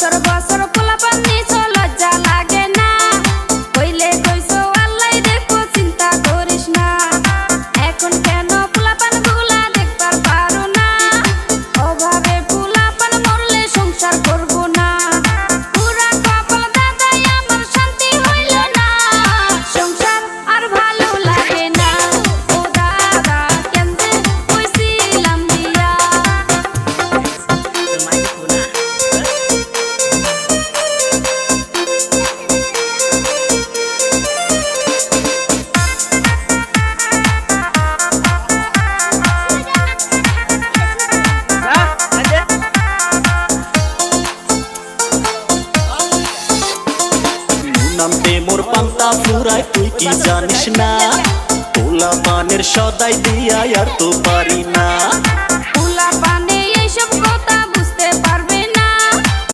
বছর বছর পোলাপান নিছো লজ্জা লাগে না কইলে কইছো আল্লাহ দেখো চিন্তা করিস না এখন কেন পোলাপান গুলা দেখবার পারো না অভাবে পোলাপান মরলে সংসার করব না পুরা কপাল দাদাই আমার শান্তি হইল না সংসার আর ভালো লাগে না ও দাদা কেমনে কইছিলাম দিয়া নামতে মোর পান্তা ফুরায় তুই কি জানিস না পোলা পানের সদাই দিয়া আর তো পারি না।